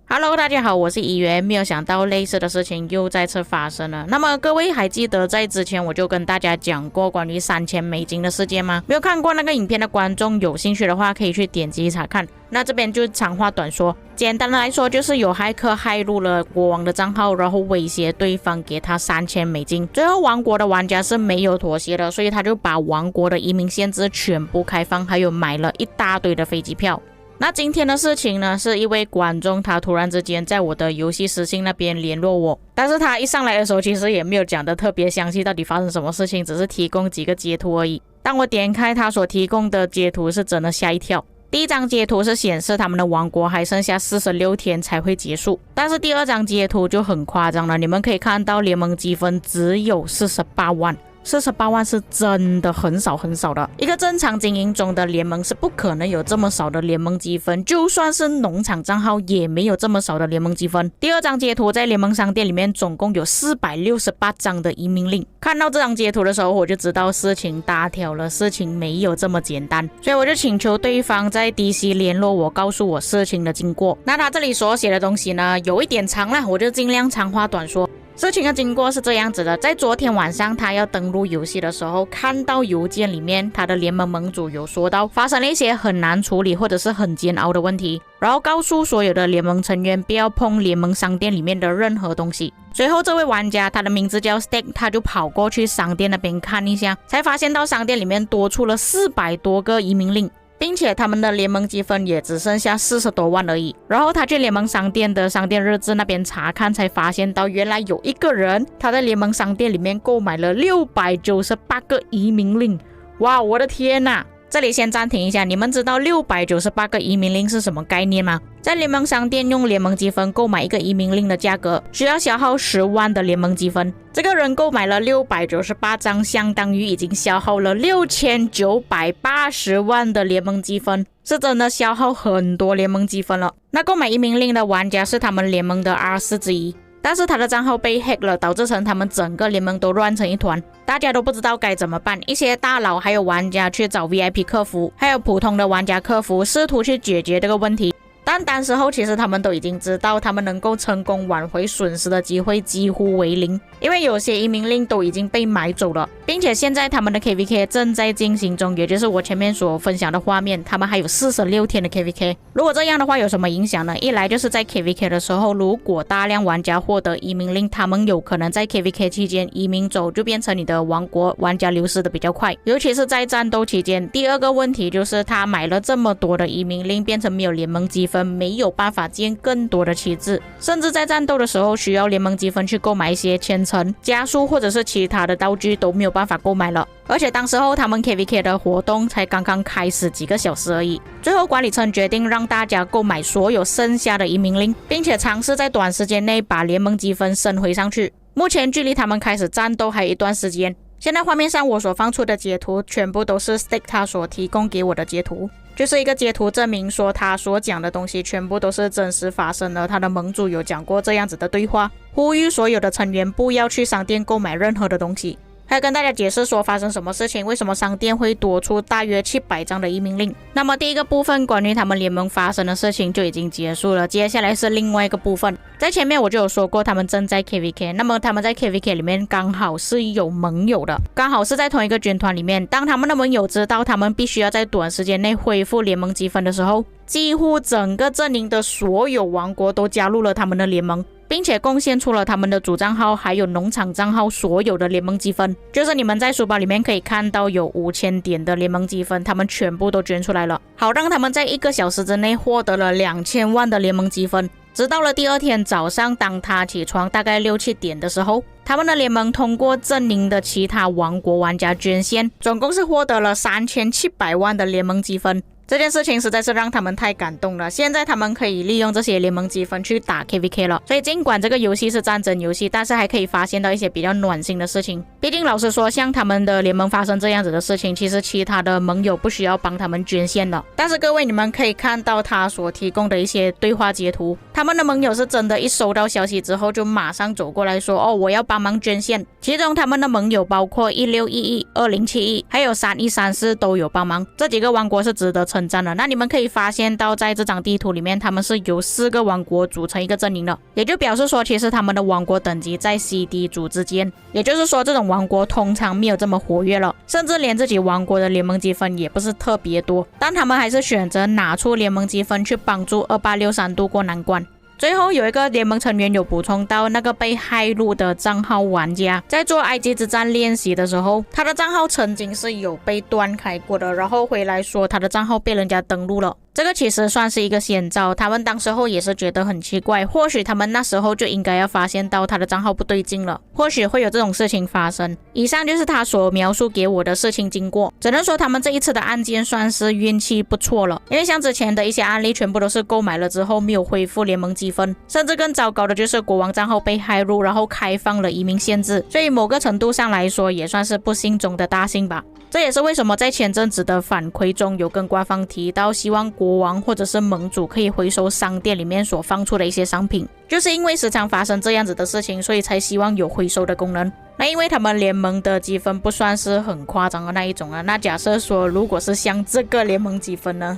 Hello， 大家好，我是怡媛。没有想到类似的事情又再次发生了。那么各位还记得在之前我就跟大家讲过关于$3000的事件吗？没有看过那个影片的观众有兴趣的话，可以去点击查看。那这边就长话短说，简单的来说就是有骇客骇入了国王的账号，然后威胁对方给他$3000。最后王国的玩家是没有妥协的，所以他就把王国的移民限制全部开放，还有买了一大堆的飞机票。那今天的事情呢，是一位观众他突然之间在我的游戏私信那边联络我，但是他一上来的时候其实也没有讲得特别详细到底发生什么事情，只是提供几个截图而已。当我点开他所提供的截图，是真的吓一跳。第一张截图是显示他们的王国还剩下46天才会结束，但是第二张截图就很夸张了，你们可以看到联盟积分只有48万。48万是真的很少很少的，一个正常经营中的联盟是不可能有这么少的联盟积分，就算是农场账号也没有这么少的联盟积分。第二张截图在联盟商店里面总共有468张的移民令，看到这张截图的时候我就知道事情大条了，事情没有这么简单，所以我就请求对方在 DC 联络我，告诉我事情的经过。那他这里所写的东西呢有一点长了，我就尽量长话短说。事情的经过是这样子的，在昨天晚上他要登录游戏的时候，看到邮件里面他的联盟盟主有说到发生了一些很难处理或者是很煎熬的问题，然后告诉所有的联盟成员不要碰联盟商店里面的任何东西。随后这位玩家他的名字叫 Steak， 他就跑过去商店那边看一下，才发现到商店里面多出了400多个移民令，并且他们的联盟积分也只剩下40多万而已。然后他去联盟商店的商店日志那边查看，才发现到原来有一个人他在联盟商店里面购买了698个移民令。哇，我的天哪！这里先暂停一下，你们知道698个移民令是什么概念吗？在联盟商店用联盟积分购买一个移民令的价格需要消耗10万的联盟积分，这个人购买了698张，相当于已经消耗了6980万的联盟积分，是真的消耗很多联盟积分了。那购买移民令的玩家是他们联盟的 R4 之一，但是他的账号被 hack 了，导致成他们整个联盟都乱成一团，大家都不知道该怎么办。一些大佬还有玩家去找 VIP 客服，还有普通的玩家客服，试图去解决这个问题。但当时候其实他们都已经知道，他们能够成功挽回损失的机会几乎为零，因为有些移民令都已经被买走了，并且现在他们的 KVK 正在进行中，也就是我前面所分享的画面，他们还有46天的 KVK。 如果这样的话有什么影响呢？一来就是在 KVK 的时候，如果大量玩家获得移民令，他们有可能在 KVK 期间移民走，就变成你的王国玩家流失的比较快，尤其是在战斗期间。第二个问题就是他买了这么多的移民令，变成没有联盟积分，没有办法建更多的旗帜，甚至在战斗的时候需要联盟积分去购买一些千层加速或者是其他的道具都没有办法购买了。而且当时候他们 KVK 的活动才刚刚开始几个小时而已。最后管理层决定让大家购买所有剩下的移民令，并且尝试在短时间内把联盟积分升回上去。目前距离他们开始战斗还有一段时间。现在画面上我所放出的截图全部都是 Stick 他所提供给我的截图，就是一个截图证明说他所讲的东西全部都是真实发生的。他的盟主有讲过这样子的对话，呼吁所有的成员不要去商店购买任何的东西，还跟大家解释说发生什么事情，为什么商店会多出大约700张的移民令。那么第一个部分关于他们联盟发生的事情就已经结束了，接下来是另外一个部分。在前面我就有说过他们正在 KVK， 那么他们在 KVK 里面刚好是有盟友的，刚好是在同一个军团里面。当他们的盟友知道他们必须要在短时间内恢复联盟积分的时候，几乎整个阵营的所有王国都加入了他们的联盟，并且贡献出了他们的主账号还有农场账号所有的联盟积分，就是你们在书包里面可以看到有5000点的联盟积分，他们全部都捐出来了，好让他们在1个小时之内获得了2000万的联盟积分。直到了第二天早上，当他起床大概6、7点的时候，他们的联盟通过阵营的其他王国玩家捐献，总共是获得了3700万的联盟积分。这件事情实在是让他们太感动了，现在他们可以利用这些联盟积分去打 KVK 了。所以尽管这个游戏是战争游戏，但是还可以发现到一些比较暖心的事情。毕竟老实说，像他们的联盟发生这样子的事情，其实其他的盟友不需要帮他们捐献了。但是各位，你们可以看到他所提供的一些对话截图，他们的盟友是真的一收到消息之后就马上走过来说，我要帮忙捐献。其中他们的盟友包括1611、2071还有3134都有帮忙，这几个王国是值得称赞的。那你们可以发现到在这张地图里面，他们是由4个王国组成一个阵营的，也就表示说其实他们的王国等级在 C、D 组之间，也就是说这种王国通常没有这么活跃了，甚至连自己王国的联盟积分也不是特别多，但他们还是选择拿出联盟积分去帮助2863度过难关。最后有一个联盟成员有补充到，那个被骇入的账号玩家在做埃及之战练习的时候，他的账号曾经是有被断开过的，然后回来说他的账号被人家登录了。这个其实算是一个先兆，他们当时候也是觉得很奇怪，或许他们那时候就应该要发现到他的账号不对劲了，或许会有这种事情发生。以上就是他所描述给我的事情经过，只能说他们这一次的案件算是运气不错了，因为像之前的一些案例全部都是购买了之后没有恢复联盟积分，甚至更糟糕的就是国王账号被骇入，然后开放了移民限制，所以某个程度上来说也算是不幸中的大幸吧。这也是为什么在前阵子的反馈中有跟官方提到，希望国王或者是盟主可以回收商店里面所放出的一些商品，就是因为时常发生这样子的事情，所以才希望有回收的功能。那因为他们联盟的积分不算是很夸张的那一种啊，那假设说如果是像这个联盟积分呢，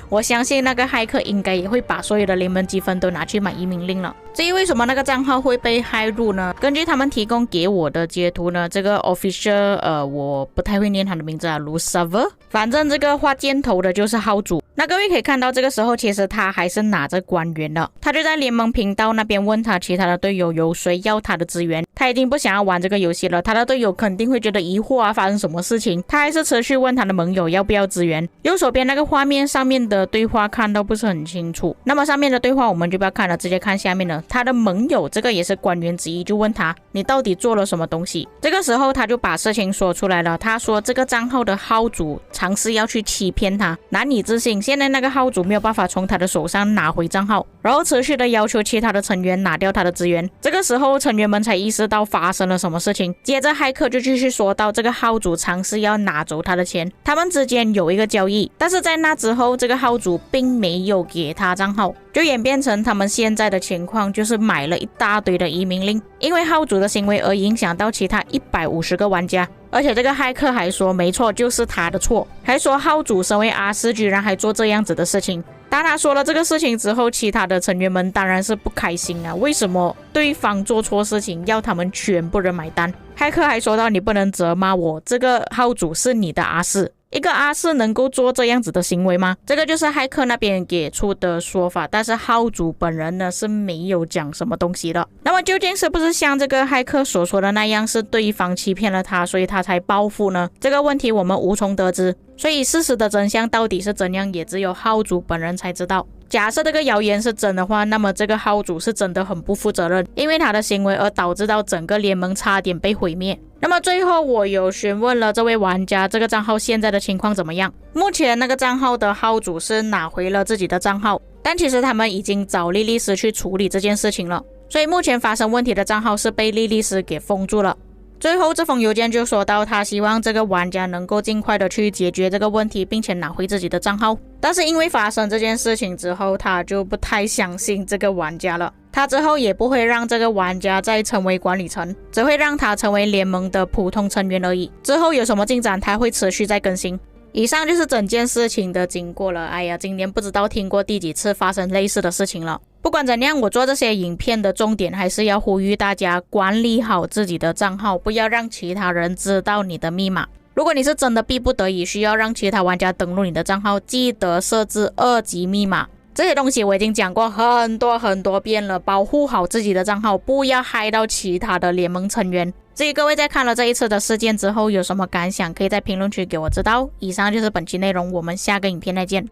我相信那个骇客应该也会把所有的联盟积分都拿去买移民令了。至于为什么那个账号会被骇入呢？根据他们提供给我的截图呢，这个 official 我不太会念他的名字啊 Lucifer， 反正这个画箭头的就是号主。那各位可以看到这个时候其实他还是拿着官员的，他就在联盟频道那边问他其他的队友有谁要他的资源，他已经不想要玩这个游戏了，他的队友肯定会觉得疑惑啊，发生什么事情，他还是持续问他的盟友要不要支援。右手边那个画面上面的对话看到不是很清楚，那么上面的对话我们就不要看了，直接看下面的，他的盟友这个也是官员之一，就问他你到底做了什么东西。这个时候他就把事情说出来了，他说这个账号的号主尝试要去欺骗他，难以置信，现在那个号主没有办法从他的手上拿回账号，然后持续的要求其他的成员拿掉他的资源。这个时候成员们才意识到发生了什么事情，接着骇客就继续说到这个号主尝试要拿走他的钱，他们之间有一个交易，但是在那之后这个号主并没有给他账号，就演变成他们现在的情况就是买了一大堆的移民令，因为号主的行为而影响到其他150个玩家。而且这个骇客还说没错就是他的错，还说号主身为阿斯居然还做这样子的事情。当他说了这个事情之后，其他的成员们当然是不开心啊，为什么对方做错事情要他们全部人买单？骇客还说到你不能责骂我，这个号主是你的阿斯，一个阿斯能够做这样子的行为吗？这个就是骇客那边给出的说法，但是号主本人呢是没有讲什么东西的。那么究竟是不是像这个骇客所说的那样，是对方欺骗了他，所以他才报复呢？这个问题我们无从得知，所以事实的真相到底是怎样，也只有号主本人才知道。假设这个谣言是真的话，那么这个号主是真的很不负责任，因为他的行为而导致到整个联盟差点被毁灭。那么最后我有询问了这位玩家，这个账号现在的情况怎么样？目前那个账号的号主是拿回了自己的账号，但其实他们已经找莉莉丝去处理这件事情了，所以目前发生问题的账号是被莉莉丝给封住了。最后这封邮件就说到，他希望这个玩家能够尽快的去解决这个问题，并且拿回自己的账号。但是因为发生这件事情之后，他就不太相信这个玩家了，他之后也不会让这个玩家再成为管理层，只会让他成为联盟的普通成员而已。之后有什么进展他会持续再更新。以上就是整件事情的经过了。哎呀，今年不知道听过第几次发生类似的事情了。不管怎样，我做这些影片的重点还是要呼吁大家管理好自己的账号，不要让其他人知道你的密码。如果你是真的逼不得已需要让其他玩家登录你的账号，记得设置2级密码。这些东西我已经讲过很多遍了，保护好自己的账号，不要害到其他的联盟成员。至于各位在看了这一次的事件之后有什么感想，可以在评论区给我知道。以上就是本期内容，我们下个影片再见。